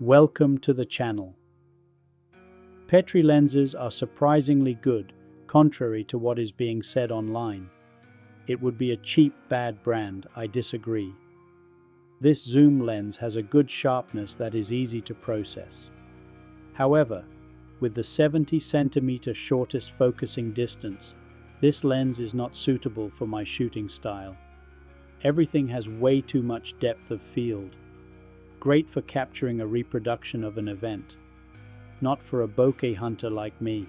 Welcome to the channel. Petri lenses are surprisingly good, contrary to what is being said online. It would be a cheap, bad brand, I disagree. This zoom lens has a good sharpness that is easy to process. However, with the 70 centimeter shortest focusing distance, this lens is not suitable for my shooting style. Everything has way too much depth of field. Great for capturing a reproduction of an event, not for a bokeh hunter like me.